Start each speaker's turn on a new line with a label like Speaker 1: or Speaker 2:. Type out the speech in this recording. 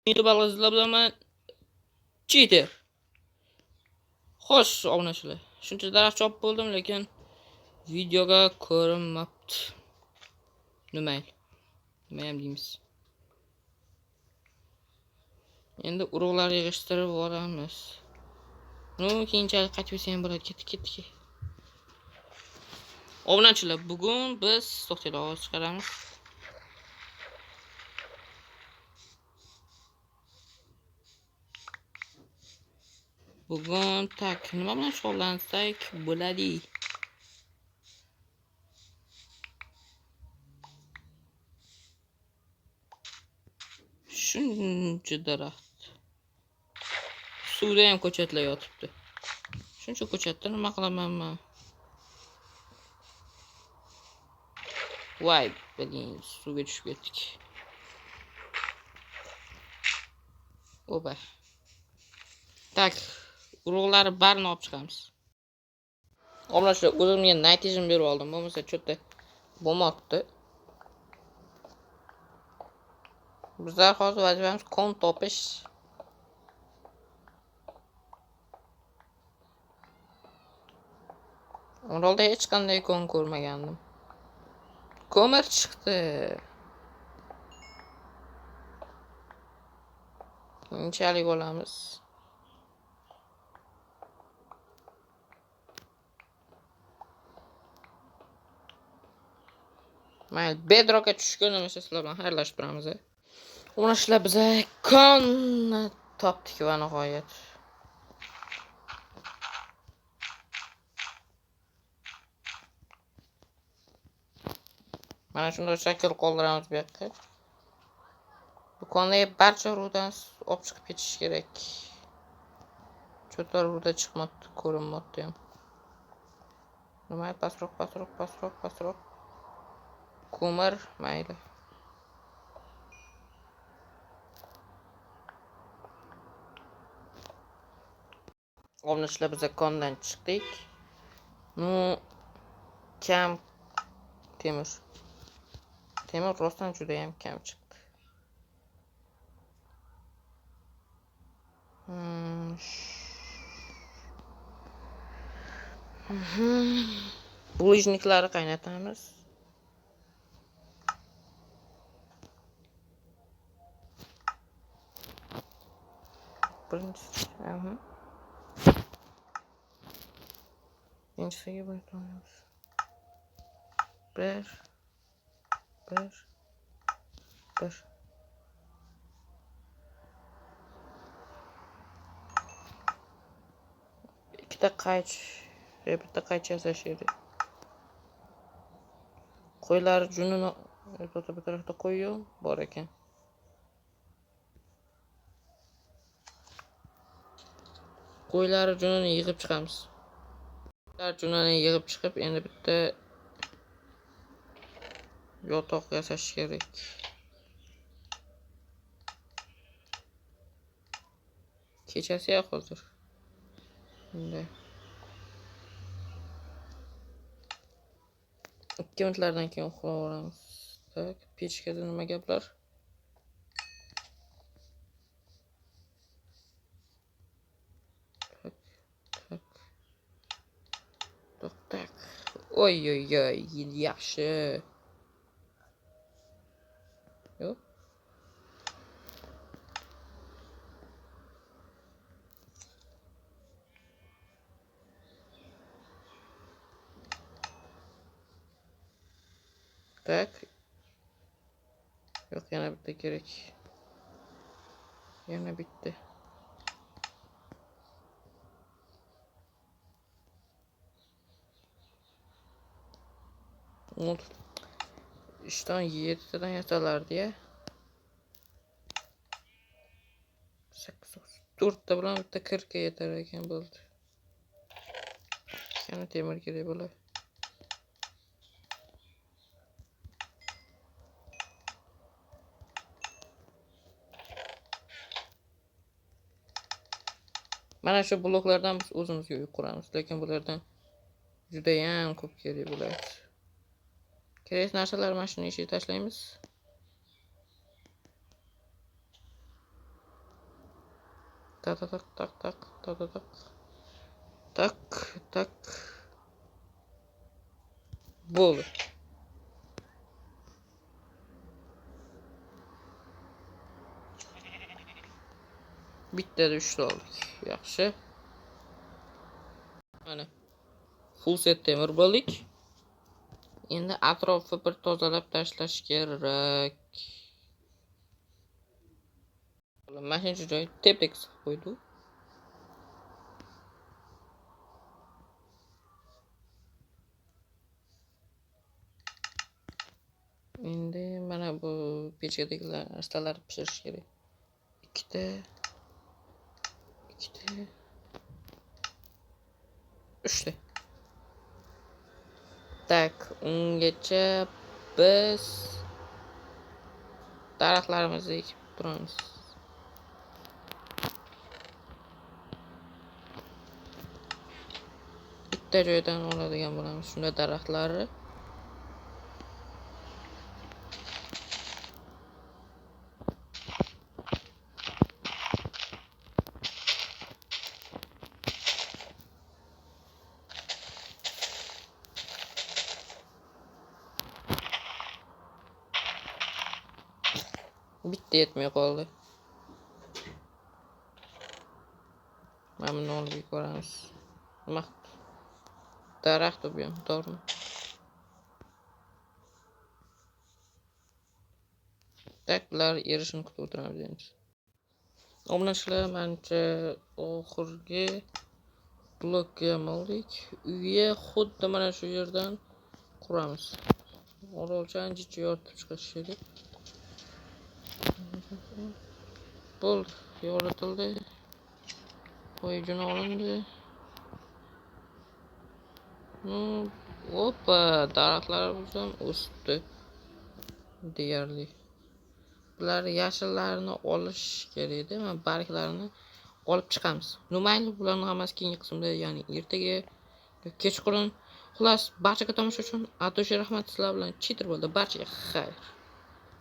Speaker 1: YouTube izlab bilaman. Cheater. Xo'sh, obunachilar. Shuncha daraxt chop bo'ldim, lekin videoga ko'rinmabdi. Nima ham deymiz. Endi urug'lar yig'ishtirib olamiz. Keyinchalik qaytib ham bo'ladi. Ketdi. Obunachilar, bugun biz to'xtaylik, ovoz chiqaramiz. Bugun nima bilan shug'ullansak bo'ladi? Shuncha daraxt. Suvda ham ko'chatlar yotibdi. Shuncha ko'chatda nima qilamanman? Voy, bilin, suvga tushib ketdik. Oba. Urug'lar barini olib chiqamiz. Obunachilar, o'zimga night vision berib oldim. Bo'lmasa cho'tta bo'lmoqdi. Bizlar hozir vazifamiz kon topish. Orolda hech qanday kon ko'rmagandim. Ko'mir chiqdi. Keyinchalik olamiz. Mayli, bedrockga tushgunimizcha sizlar bilan xayrlashib turamiz. Obunachilar, biz konni topdik va nihoyat. Mana shunday shakl qoldiramiz bu yoqqa. Do'kondagi barcha rudani olib chiqib ketish kerak. Cho'tar ruda chiqmadi, ko'rinmadi ham. Nima, pastroq. Ko'mir, mayli. Obunachilar, biz kondan chiqdik. Kam temir. Temir rostdan juda ham kam chiqdi. Bulishniklarni qaynatamiz. Birinchisiga buni qo'yamiz. Bir. Ikkita qaych, bitta qaych yasash edi. Qo'ylar junini bir tarafda qo'yib bor ekan. Qo'ylar junini yig'ib chiqamiz. Endi bitta yotoq yasash kerak. Kechasi ya hozir. Bunday. 2 minutlardan keyin uxlab olamiz. Pechkada nima gaplar? Tak. Oy, yaxshi. Yo. Tak. Yo'q, yana bitta kerak. Yana bitta. İşte 7 tadan yasalardı ya. 4 da bilan bitta 40 ga yetar ekan bo'ldi. Yana temir kerak bo'ladi. Mana shu bloklardan biz o'zimizga uy quramiz, lekin bulardan juda ham ko'p kerak bo'ladi. Kerak narsalar mana shuni ichiga tashlaymiz. tak tak tak tak tak tak tak tak bo'ldi. Bittada 3 oldik. Yaxshi. Mana full set temir bo'ldik. Endi atrofni bir tozalab tashlash kerak. Mana shu joy teplik qo'ydi. Endi mana bu pechkadagilar narsalar pishirish kerak. Ikkita uchta. Tak, ungacha biz daraxtlarimizni ekib turamiz. Bitta joydan oladigan bo'lamiz shunda daraxtlarni. Bitta yetmay qoldi. Mana buni olib yuboramiz. Nima? Daraxt bu ham, to'g'rimi? Taklar erishini kutib o'tiramiz endi. Obunachilar, menimcha oxirgi blokka oldik. Uyga xuddi mana shu yerdan quramiz. Orolchan jichi yoritib chiqish kerak. Bo'ldi, yoritildi. Qo'yijini olindi. Hoppa, daraxtlarimiz ham o'sdi. Deyarli. Bular yashillarni olish kerak edi. Men barglarini olib chiqamiz. Numayli bularni hammasi keyingi qismda, ya'ni ertaga, kechqurun. Xullas, barchaga tomosha uchun Atoshi rahmat, sizlar bilan cheater bo'ldi. Barchaga xayr.